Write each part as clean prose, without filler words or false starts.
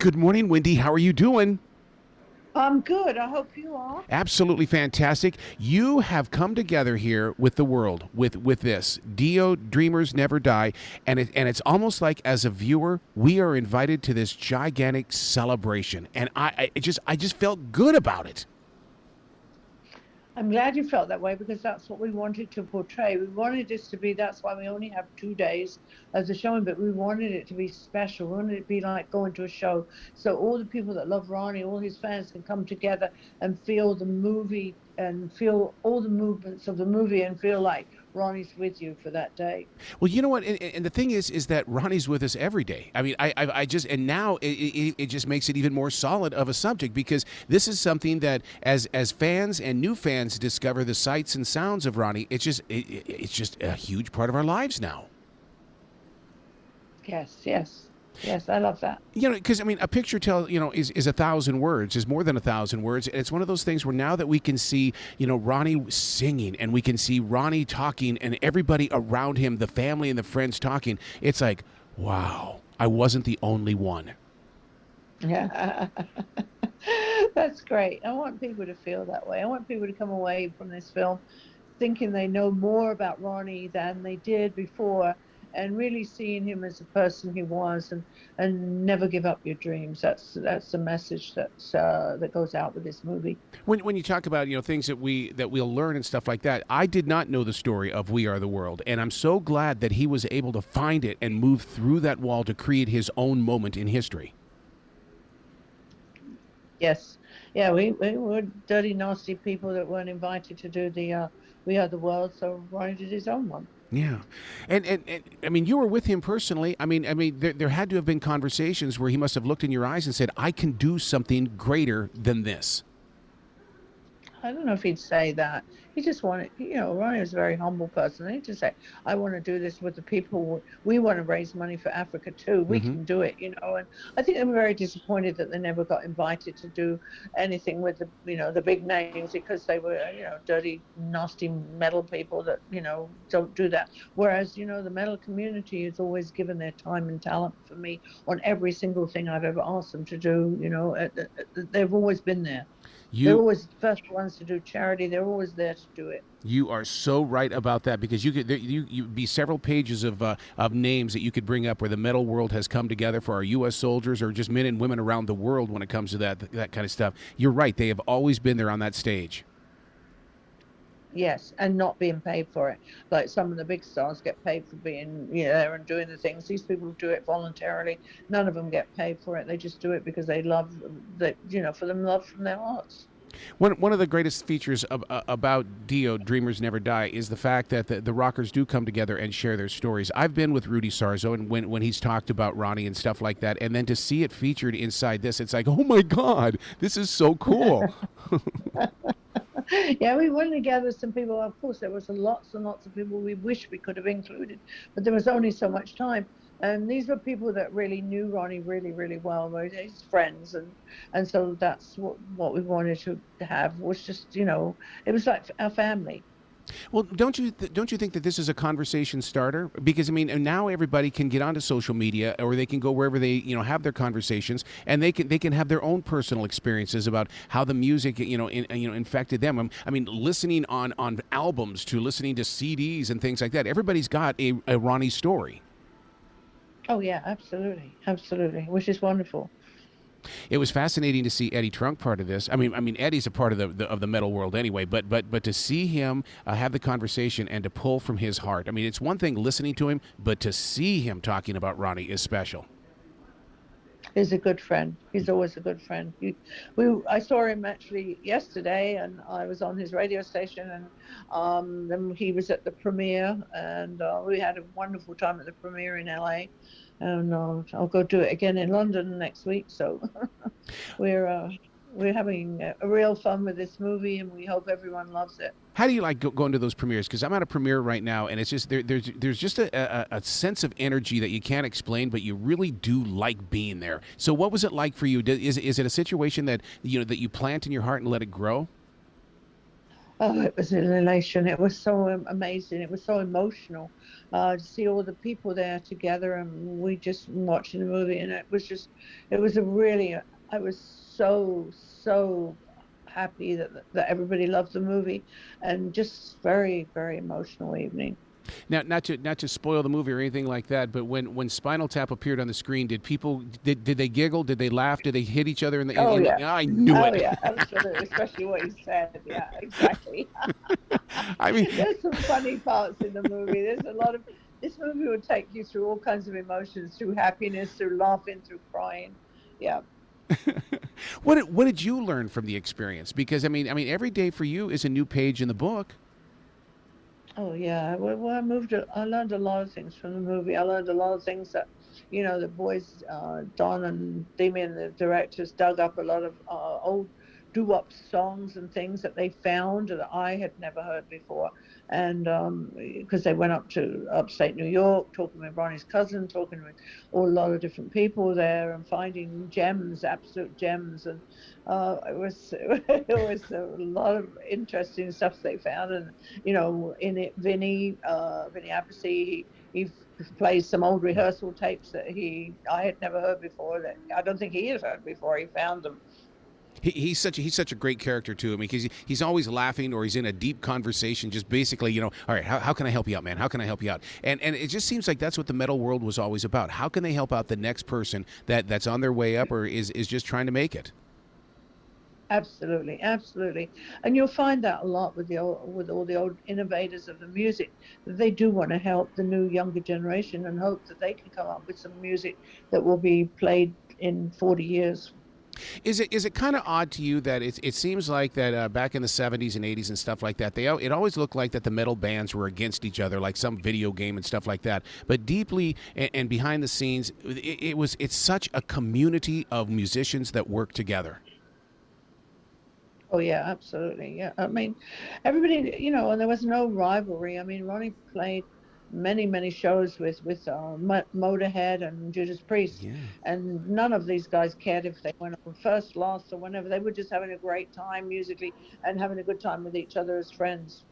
Good morning, Wendy. How are you doing? I'm good. I hope you are. Absolutely fantastic. You have come together here with the world with this Dio Dreamers Never Die, and it's almost like as a viewer we are invited to this gigantic celebration, and I just felt good about it. I'm glad you felt that way because that's what we wanted to portray. We wanted this to be, that's why we only have 2 days as a showing, but we wanted it to be special. We wanted it to be like going to a show. So all the people that love Ronnie, all his fans can come together and feel the movie and feel all the movements of the movie and feel like Ronnie's with you for that day. Well, you know what, and the thing is that Ronnie's with us every day. I mean, I just and now it just makes it even more solid of a subject because this is something that as fans and new fans discover the sights and sounds of Ronnie, it's just a huge part of our lives now. Yes, yes, yes. I love that. Because I mean, a picture is 1,000 words, is more than 1,000 words. And it's one of those things where now that we can see, Ronnie singing and we can see Ronnie talking and everybody around him, the family and the friends talking, it's like, wow, I wasn't the only one. Yeah. That's great. I want people to feel that way. I want people to come away from this film thinking they know more about Ronnie than they did before and really seeing him as the person he was and never give up your dreams. That's the message that goes out with this movie. When you talk about things that we'll learn and stuff like that, I did not know the story of We Are the World, and I'm so glad that he was able to find it and move through that wall to create his own moment in history. Yes. Yeah, we were dirty, nasty people that weren't invited to do the We Are the World, so Ronnie did his own one. Yeah, and I mean, you were with him personally. I mean, there had to have been conversations where he must have looked in your eyes and said, "I can do something greater than this." I don't know if he'd say that. He just wanted, Ronnie was a very humble person. He'd just say, I want to do this with the people. We want to raise money for Africa too. We Hmm. can do it. And I think they were very disappointed that they never got invited to do anything with the big names because they were, dirty, nasty metal people that, don't do that. Whereas, the metal community has always given their time and talent for me on every single thing I've ever asked them to do. They've always been there. They're You always the first ones to do charity. They're always there to do it. you are so right about that because you'd be several pages of names that you could bring up where the metal world has come together for our U.S. soldiers or just men and women around the world when it comes to that kind of stuff. You're right; they have always been there on that stage. Yes, and not being paid for it. Like some of the big stars get paid for being there and doing the things. These people do it voluntarily. None of them get paid for it. They just do it because they love that, for them love from their hearts. One of the greatest features about Dio, Dreamers Never Die, is the fact that the rockers do come together and share their stories. I've been with Rudy Sarzo, and when he's talked about Ronnie and stuff like that, and then to see it featured inside this, it's like, oh my God, this is so cool. Yeah, we wanted to gather some people. Of course, there was lots and lots of people we wish we could have included, but there was only so much time. And these were people that really knew Ronnie really, really well. They were his friends, and so that's what we wanted to have was just it was like our family. Well, don't you think that this is a conversation starter? Because I mean, and now everybody can get onto social media, or they can go wherever they have their conversations, and they can have their own personal experiences about how the music infected them. I mean, listening on albums to listening to CDs and things like that. Everybody's got a Ronnie story. Oh yeah, absolutely, absolutely, which is wonderful. It was fascinating to see Eddie Trunk part of this. I mean, Eddie's a part of the metal world anyway. But to see him have the conversation and to pull from his heart. I mean, it's one thing listening to him, but to see him talking about Ronnie is special. He's a good friend. He's always a good friend. I saw him actually yesterday, and I was on his radio station, and then he was at the premiere, and we had a wonderful time at the premiere in LA, and I'll go do it again in London next week. So we're uh, we're having a real fun with this movie, and we hope everyone loves it. How do you like going to those premieres? Because I'm at a premiere right now, and it's just there's just a sense of energy that you can't explain, but you really do like being there. So, what was it like for you? Is it a situation that that you plant in your heart and let it grow? Oh, it was an elation. It was so amazing. It was so emotional to see all the people there together, and we just watching the movie, and it was a really, I was so happy that everybody loved the movie, and just very emotional evening. Now, not to spoil the movie or anything like that, but when Spinal Tap appeared on the screen, did they giggle? Did they laugh? Did they hit each other? Oh yeah, I knew oh it. yeah, absolutely. Especially what he said. Yeah, exactly. I mean, There's some funny parts in the movie. There's a lot of This movie will take you through all kinds of emotions, through happiness, through laughing, through crying. Yeah. what did you learn from the experience? Because I mean, every day for you is a new page in the book. Oh yeah. Well, I learned a lot of things from the movie. I learned a lot of things that, the boys, Don and Damien, the directors, dug up a lot of old doo-wop songs and things that they found that I had never heard before. And because they went up to upstate New York, talking with Ronnie's cousin, talking with a lot of different people there, and finding gems, absolute gems. And it was a lot of interesting stuff they found. And in it, Vinny Appice, he plays some old rehearsal tapes that I had never heard before, that I don't think he had heard before. He found them. He's such a great character too. I mean, because he's always laughing or he's in a deep conversation, just basically, all right, how can I help you out, man? How can I help you out? And it just seems like that's what the metal world was always about. How can they help out the next person that's on their way up or is just trying to make it? Absolutely, absolutely, and you'll find that a lot with all the old innovators of the music, that they do want to help the new younger generation and hope that they can come up with some music that will be played in 40 years. Is it kind of odd to you that it seems like that back in the 70s and 80s and stuff like that, it always looked like that the metal bands were against each other, like some video game and stuff like that. But deeply and behind the scenes, it's such a community of musicians that work together. Oh yeah, absolutely. Yeah, I mean, everybody, and there was no rivalry. I mean, Ronnie played many shows with Motorhead and Judas Priest, Yeah. and none of these guys cared if they went on first, last, or whenever. They were just having a great time musically and having a good time with each other as friends.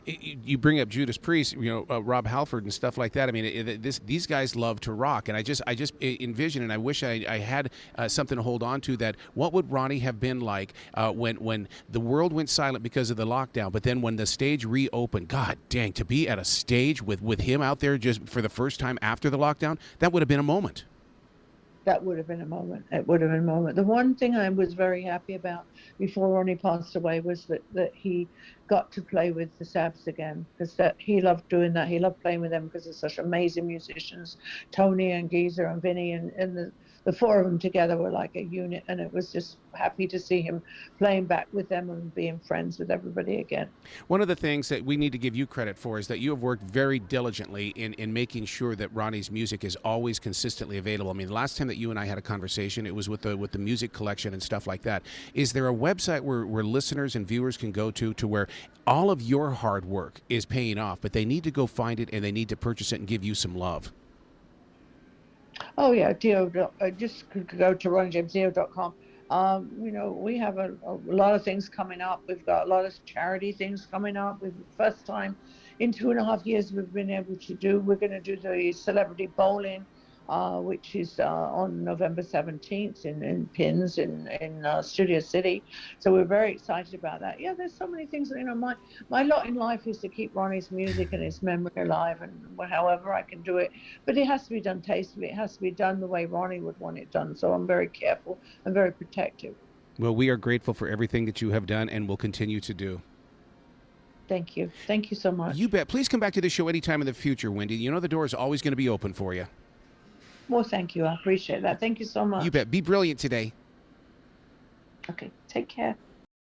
You bring up Judas Priest, Rob Halford and stuff like that. I mean, these guys love to rock, and I just envision, and I wish I had something to hold on to. That what would Ronnie have been like when the world went silent because of the lockdown, but then when the stage reopened? God dang, to be at a stage with him out there just for the first time after the lockdown, that would have been a moment. That would have been a moment. It would have been a moment. The one thing I was very happy about before Ronnie passed away was that he got to play with the Sabs again, because that he loved doing that. He loved playing with them because they're such amazing musicians. Tony and Geezer and Vinny and the four of them together were like a unit, and it was just happy to see him playing back with them and being friends with everybody again. One of the things that we need to give you credit for is that you have worked very diligently in making sure that Ronnie's music is always consistently available. I mean, the last time that you and I had a conversation, it was with the music collection and stuff like that. Is there a website where listeners and viewers can go to where all of your hard work is paying off, but they need to go find it and they need to purchase it and give you some love? Oh yeah, Dio. Just go to RonnieJamesDio.com. We have a lot of things coming up. We've got a lot of charity things coming up. We've first time in 2.5 years we've been able to do. We're going to do the celebrity bowling, which is on November 17th in Pins in Studio City. So we're very excited about that. Yeah, there's so many things. My lot in life is to keep Ronnie's music and his memory alive, and however I can do it. But it has to be done tastefully. It has to be done the way Ronnie would want it done. So I'm very careful and very protective. Well, we are grateful for everything that you have done and will continue to do. Thank you. Thank you so much. You bet. Please come back to the show anytime in the future, Wendy. You know the door is always going to be open for you. Well, thank you. I appreciate that. Thank you so much. You bet. Be brilliant today. Okay. Take care.